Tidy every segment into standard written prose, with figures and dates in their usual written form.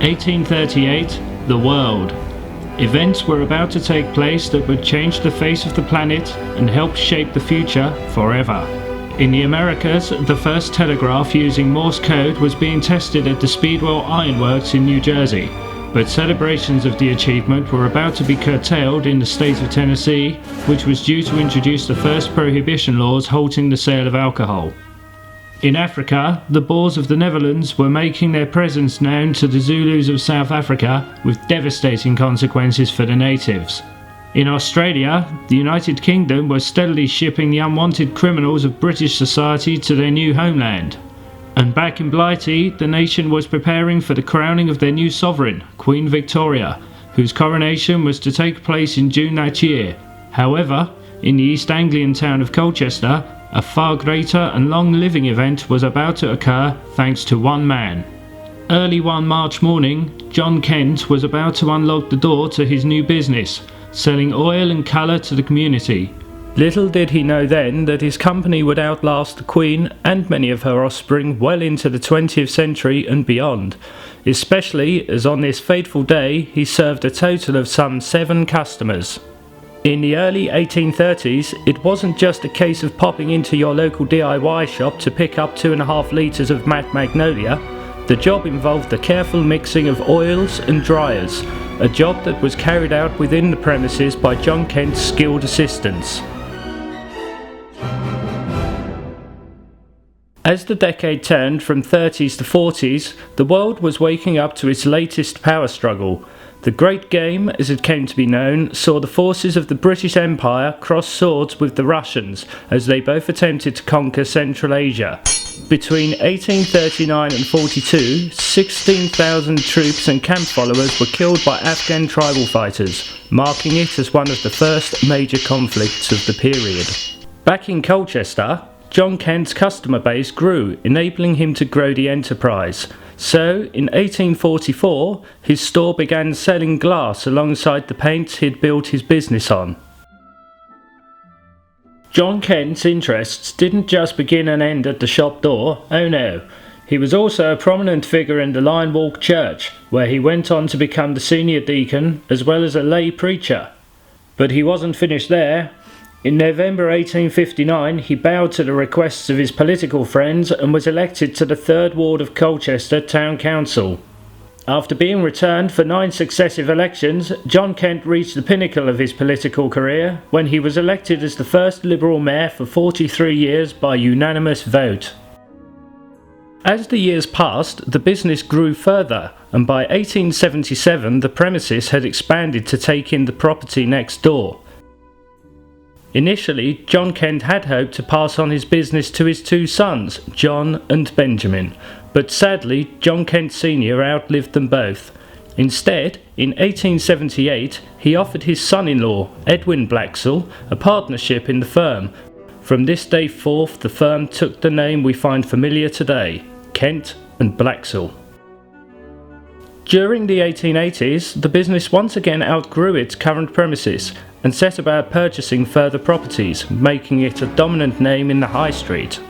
1838, the world. Events were about to take place that would change the face of the planet and help shape the future forever. In the Americas, the first telegraph using Morse code was being tested at the Speedwell Iron Works in New Jersey, but celebrations of the achievement were about to be curtailed in the state of Tennessee, which was due to introduce the first prohibition laws halting the sale of alcohol. In Africa, the Boers of the Netherlands were making their presence known to the Zulus of South Africa, with devastating consequences for the natives. In Australia, the United Kingdom was steadily shipping the unwanted criminals of British society to their new homeland. And back in Blighty, the nation was preparing for the crowning of their new sovereign, Queen Victoria, whose coronation was to take place in June that year. However, in the East Anglian town of Colchester, a far greater and long-living event was about to occur thanks to one man. Early one March morning, John Kent was about to unlock the door to his new business, selling oil and colour to the community. Little did he know then that his company would outlast the Queen and many of her offspring well into the 20th century and beyond, especially as on this fateful day he served a total of some 7 customers. In the early 1830s, it wasn't just a case of popping into your local DIY shop to pick up 2.5 litres of Matte Magnolia. The job involved the careful mixing of oils and dryers, a job that was carried out within the premises by John Kent's skilled assistants. As the decade turned from 30s to 40s, the world was waking up to its latest power struggle. The Great Game, as it came to be known, saw the forces of the British Empire cross swords with the Russians as they both attempted to conquer Central Asia. Between 1839 and 42, 16,000 troops and camp followers were killed by Afghan tribal fighters, marking it as one of the first major conflicts of the period. Back in Colchester, John Kent's customer base grew, enabling him to grow the enterprise. So, in 1844, his store began selling glass alongside the paints he'd built his business on. John Kent's interests didn't just begin and end at the shop door, oh no. He was also a prominent figure in the Lion Walk Church, where he went on to become the senior deacon as well as a lay preacher. But he wasn't finished there. In November 1859, he bowed to the requests of his political friends and was elected to the 3rd Ward of Colchester Town Council. After being returned for 9 successive elections, John Kent reached the pinnacle of his political career when he was elected as the first Liberal mayor for 43 years by unanimous vote. As the years passed, the business grew further, and by 1877 the premises had expanded to take in the property next door. Initially, John Kent had hoped to pass on his business to his 2 sons, John and Benjamin, but sadly John Kent Sr. outlived them both. Instead, in 1878, he offered his son-in-law, Edwin Blaxcell, a partnership in the firm. From this day forth, the firm took the name we find familiar today, Kent and Blaxcell. During the 1880s, the business once again outgrew its current premises and set about purchasing further properties, making it a dominant name in the high street.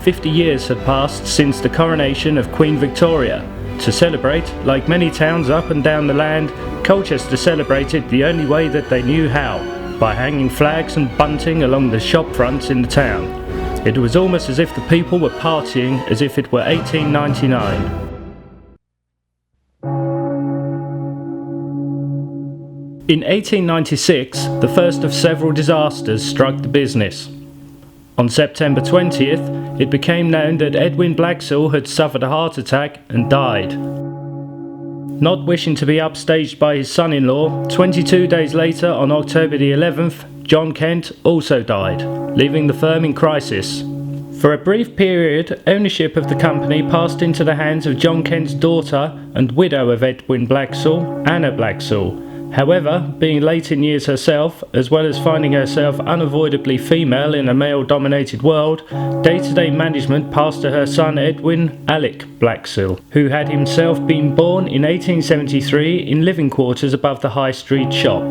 50 years had passed since the coronation of Queen Victoria. To celebrate, like many towns up and down the land, Colchester celebrated the only way that they knew how, by hanging flags and bunting along the shop fronts in the town. It was almost as if the people were partying as if it were 1899. In 1896, the first of several disasters struck the business. On September 20th, it became known that Edwin Blaxcell had suffered a heart attack and died. Not wishing to be upstaged by his son-in-law, 22 days later, on October the 11th, John Kent also died, leaving the firm in crisis. For a brief period, ownership of the company passed into the hands of John Kent's daughter and widow of Edwin Blaxcell, Anna Blaxcell. However, being late in years herself, as well as finding herself unavoidably female in a male-dominated world, day-to-day management passed to her son Edwin Alec Blaxcell, who had himself been born in 1873 in living quarters above the High Street shop.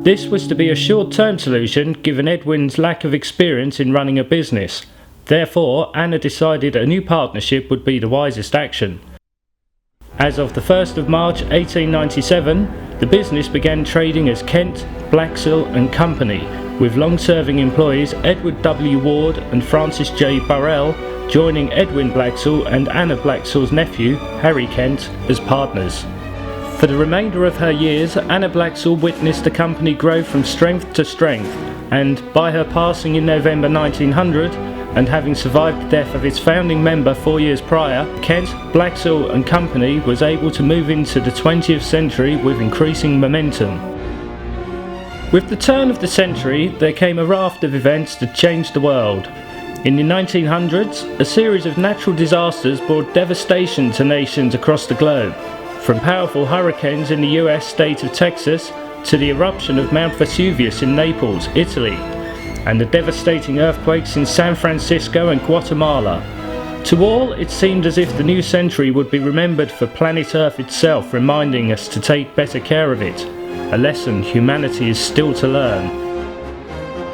This was to be a short-term solution given Edwin's lack of experience in running a business. Therefore, Anna decided a new partnership would be the wisest action. As of the 1st of March 1897, the business began trading as Kent, Blaxill and Company, with long-serving employees Edward W. Ward and Francis J. Burrell joining Edwin Blaxill and Anna Blaxill's nephew, Harry Kent, as partners. For the remainder of her years, Anna Blaxill witnessed the company grow from strength to strength, and by her passing in November 1900, and having survived the death of its founding member 4 years prior, Kent, Blaxill and Company was able to move into the 20th century with increasing momentum. With the turn of the century, there came a raft of events that changed the world. In the 1900s, a series of natural disasters brought devastation to nations across the globe, from powerful hurricanes in the US state of Texas to the eruption of Mount Vesuvius in Naples, Italy, and the devastating earthquakes in San Francisco and Guatemala. To all, it seemed as if the new century would be remembered for planet Earth itself, reminding us to take better care of it, a lesson humanity is still to learn.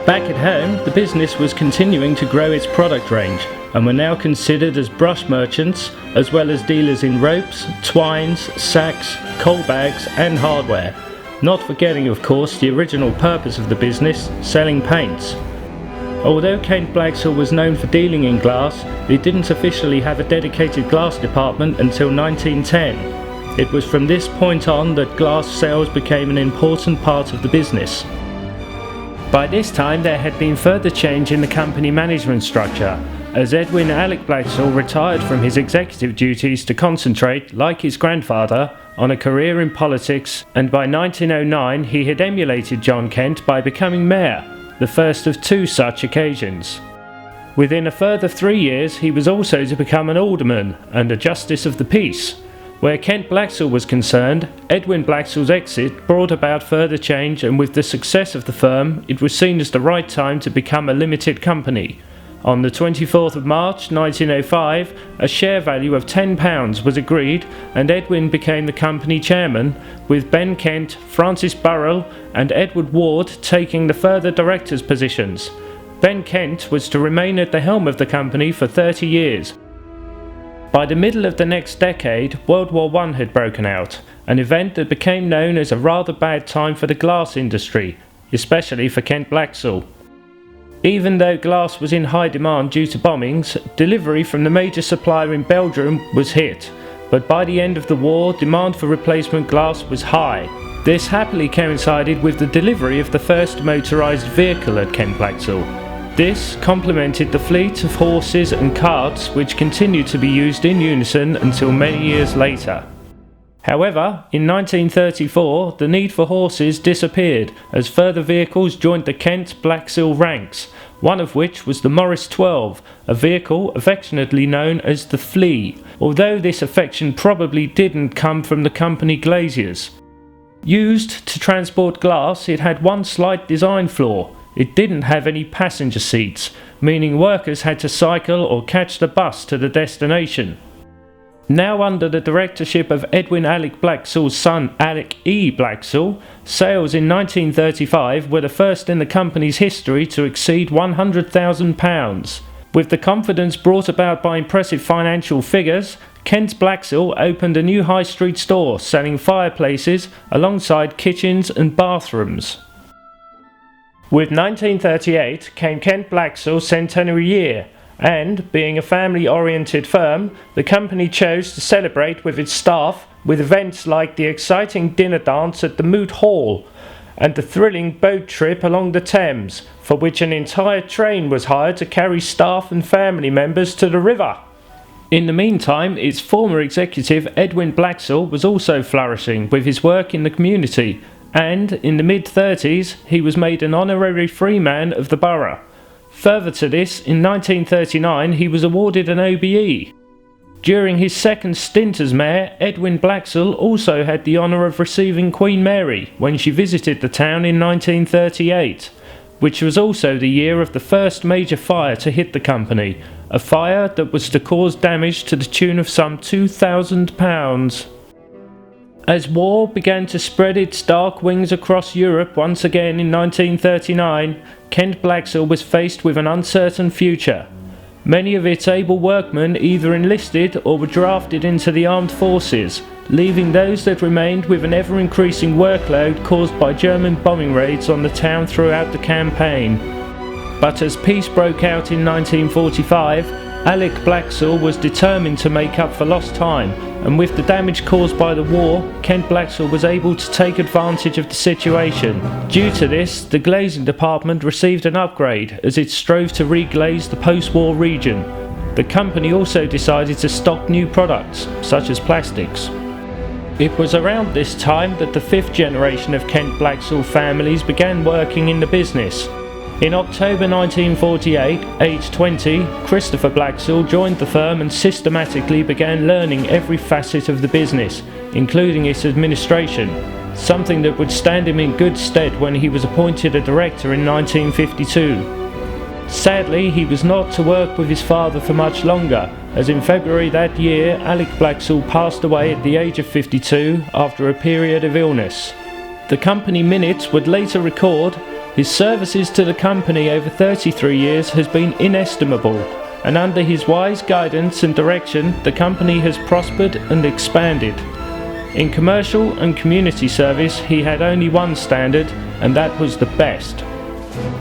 Back at home, the business was continuing to grow its product range, and were now considered as brush merchants, as well as dealers in ropes, twines, sacks, coal bags and hardware. Not forgetting, of course, the original purpose of the business, selling paints. Although Kent Blaxill was known for dealing in glass, it didn't officially have a dedicated glass department until 1910. It was from this point on that glass sales became an important part of the business. By this time there had been further change in the company management structure, as Edwin Alec Blaxill retired from his executive duties to concentrate, like his grandfather, on a career in politics, and by 1909 he had emulated John Kent by becoming mayor, the first of two such occasions. Within a further 3 years he was also to become an alderman and a justice of the peace. Where Kent Blaxill was concerned, Edwin Blaxill's exit brought about further change, and with the success of the firm, it was seen as the right time to become a limited company. On the 24th of March 1905, a share value of £10 was agreed and Edwin became the company chairman, with Ben Kent, Francis Burrell and Edward Ward taking the further directors' positions. Ben Kent was to remain at the helm of the company for 30 years. By the middle of the next decade, World War I had broken out, an event that became known as a rather bad time for the glass industry, especially for Kent Blaxill. Even though glass was in high demand due to bombings, delivery from the major supplier in Belgium was hit, but by the end of the war, demand for replacement glass was high. This happily coincided with the delivery of the first motorised vehicle at Kent Blaxill. This complemented the fleet of horses and carts which continued to be used in unison until many years later. However, in 1934, the need for horses disappeared as further vehicles joined the Kent Blaxill ranks, one of which was the Morris 12, a vehicle affectionately known as the Flea, although this affection probably didn't come from the company glaziers. Used to transport glass, it had one slight design flaw. It didn't have any passenger seats, meaning workers had to cycle or catch the bus to the destination. Now under the directorship of Edwin Alec Blaxill's son Alec E. Blaxill, sales in 1935 were the first in the company's history to exceed £100,000. With the confidence brought about by impressive financial figures, Kent Blaxill opened a new high street store selling fireplaces alongside kitchens and bathrooms. With 1938 came Kent Blaxill's centenary year, and, being a family-oriented firm, the company chose to celebrate with its staff with events like the exciting dinner dance at the Moot Hall and the thrilling boat trip along the Thames, for which an entire train was hired to carry staff and family members to the river. In the meantime, its former executive Edwin Blaxill was also flourishing with his work in the community, and in the mid-30s he was made an honorary freeman of the borough. Further to this, in 1939 he was awarded an OBE. During his second stint as mayor, Edwin Blaxill also had the honour of receiving Queen Mary when she visited the town in 1938, which was also the year of the first major fire to hit the company, a fire that was to cause damage to the tune of some £2,000. As war began to spread its dark wings across Europe once again in 1939, Kent Blaxill was faced with an uncertain future. Many of its able workmen either enlisted or were drafted into the armed forces, leaving those that remained with an ever-increasing workload caused by German bombing raids on the town throughout the campaign. But as peace broke out in 1945, Alec Blaxall was determined to make up for lost time, and with the damage caused by the war, Kent Blaxall was able to take advantage of the situation. Due to this, the glazing department received an upgrade as it strove to reglaze the post-war region. The company also decided to stock new products, such as plastics. It was around this time that the fifth generation of Kent Blaxall families began working in the business. In October 1948, aged 20, Christopher Blaxall joined the firm and systematically began learning every facet of the business, including its administration, something that would stand him in good stead when he was appointed a director in 1952. Sadly, he was not to work with his father for much longer, as in February that year, Alec Blaxall passed away at the age of 52 after a period of illness. The company minutes would later record, "His services to the company over 33 years has been inestimable, and under his wise guidance and direction, the company has prospered and expanded. In commercial and community service, he had only one standard, and that was the best."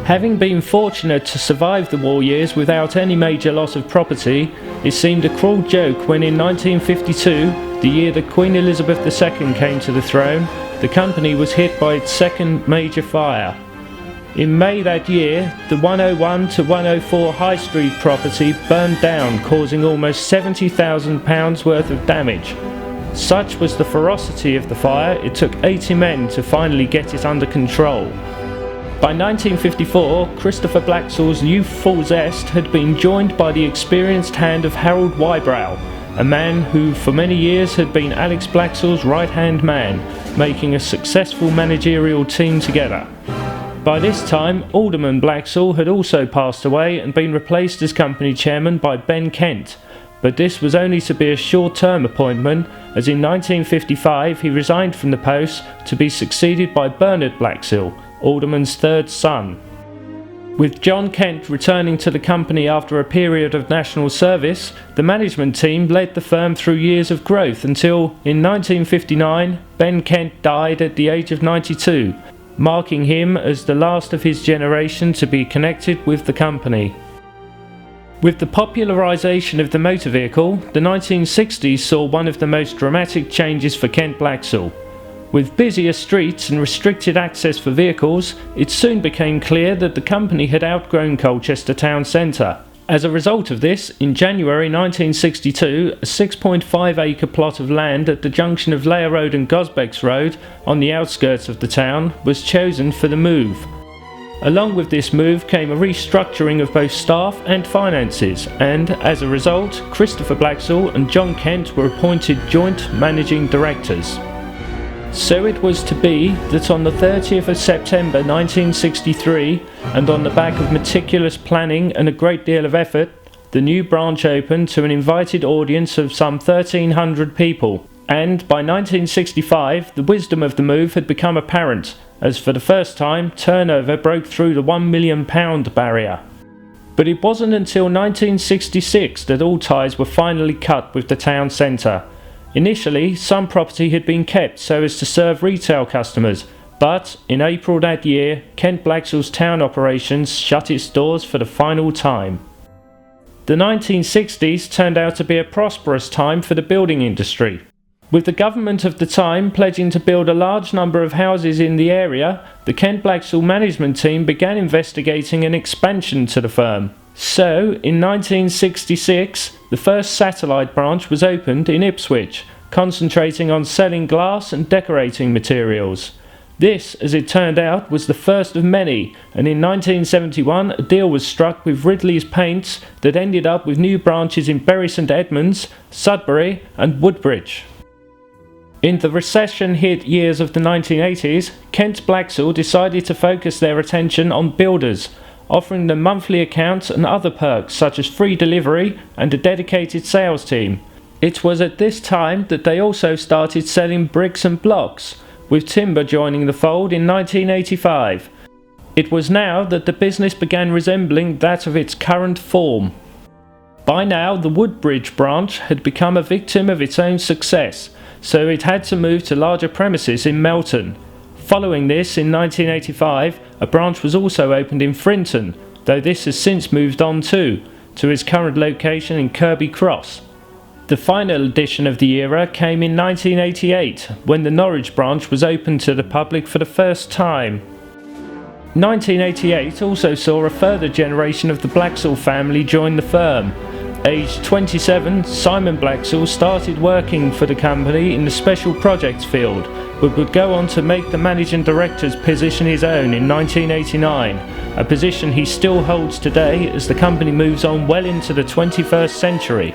Having been fortunate to survive the war years without any major loss of property, it seemed a cruel joke when in 1952, the year that Queen Elizabeth II came to the throne, the company was hit by its second major fire. In May that year, the 101 to 104 High Street property burned down, causing almost £70,000 worth of damage. Such was the ferocity of the fire, it took 80 men to finally get it under control. By 1954, Christopher Blaxall's youthful zest had been joined by the experienced hand of Harold Wybrow, a man who for many years had been Alex Blaxall's right-hand man, making a successful managerial team together. By this time, Alderman Blaxall had also passed away and been replaced as company chairman by Ben Kent, but this was only to be a short-term appointment, as in 1955 he resigned from the post to be succeeded by Bernard Blaxall, Alderman's third son. With John Kent returning to the company after a period of national service, the management team led the firm through years of growth until, in 1959, Ben Kent died at the age of 92, marking him as the last of his generation to be connected with the company. With the popularisation of the motor vehicle, the 1960s saw one of the most dramatic changes for Kent Blaxall. With busier streets and restricted access for vehicles, it soon became clear that the company had outgrown Colchester town centre. As a result of this, in January 1962, a 6.5-acre plot of land at the junction of Layer Road and Gosbecks Road, on the outskirts of the town, was chosen for the move. Along with this move came a restructuring of both staff and finances, and as a result, Christopher Blaxall and John Kent were appointed joint managing directors. So it was to be that on the 30th of September 1963, and on the back of meticulous planning and a great deal of effort, the new branch opened to an invited audience of some 1,300 people. And by 1965, the wisdom of the move had become apparent, as for the first time, turnover broke through the £1 million barrier. But it wasn't until 1966 that all ties were finally cut with the town centre. Initially, some property had been kept so as to serve retail customers, but in April that year, Kent Blaxall's town operations shut its doors for the final time. The 1960s turned out to be a prosperous time for the building industry. With the government of the time pledging to build a large number of houses in the area, the Kent Blaxall management team began investigating an expansion to the firm. So, in 1966, the first satellite branch was opened in Ipswich, concentrating on selling glass and decorating materials. This, as it turned out, was the first of many, and in 1971 a deal was struck with Ridley's Paints that ended up with new branches in Bury St Edmunds, Sudbury and Woodbridge. In the recession-hit years of the 1980s, Kent Blaxall decided to focus their attention on builders, offering them monthly accounts and other perks such as free delivery and a dedicated sales team. It was at this time that they also started selling bricks and blocks, with timber joining the fold in 1985. It was now that the business began resembling that of its current form. By now, the Woodbridge branch had become a victim of its own success, so it had to move to larger premises in Melton. Following this, in 1985, a branch was also opened in Frinton, though this has since moved on to its current location in Kirby Cross. The final edition of the era came in 1988, when the Norwich branch was opened to the public for the first time. 1988 also saw a further generation of the Blaxall family join the firm. Aged 27, Simon Blaxall started working for the company in the special projects field, but would go on to make the managing director's position his own in 1989, a position he still holds today as the company moves on well into the 21st century.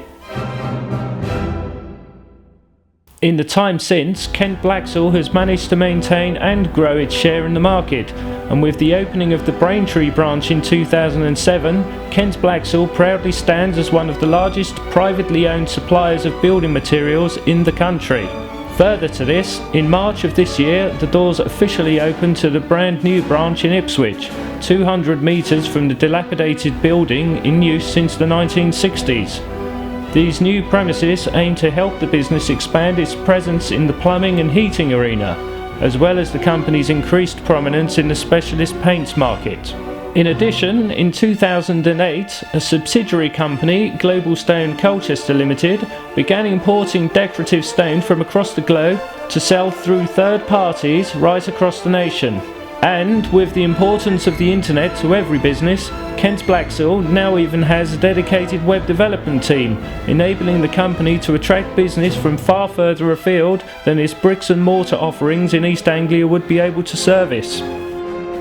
In the time since, Kent Blaxall has managed to maintain and grow its share in the market, and with the opening of the Braintree branch in 2007, Kent Blaxall proudly stands as one of the largest privately owned suppliers of building materials in the country. Further to this, in March of this year, the doors officially opened to the brand new branch in Ipswich, 200 metres from the dilapidated building in use since the 1960s. These new premises aim to help the business expand its presence in the plumbing and heating arena, as well as the company's increased prominence in the specialist paints market. In addition, in 2008, a subsidiary company, Global Stone Colchester Limited, began importing decorative stone from across the globe to sell through third parties right across the nation. And with the importance of the internet to every business, Kent Blaxall now even has a dedicated web development team, enabling the company to attract business from far further afield than its bricks and mortar offerings in East Anglia would be able to service.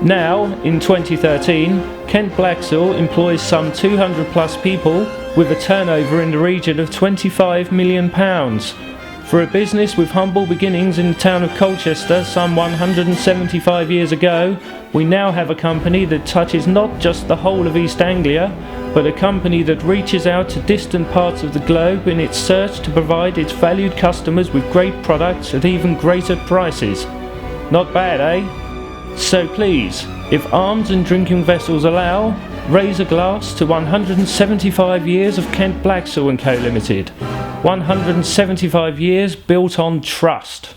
Now, in 2013, Kent Blaxall employs some 200 plus people with a turnover in the region of £25 million. For a business with humble beginnings in the town of Colchester some 175 years ago, we now have a company that touches not just the whole of East Anglia, but a company that reaches out to distant parts of the globe in its search to provide its valued customers with great products at even greater prices. Not bad, eh? So please, if arms and drinking vessels allow, raise a glass to 175 years of Kent Blaxall & Co Limited. 175 years built on trust.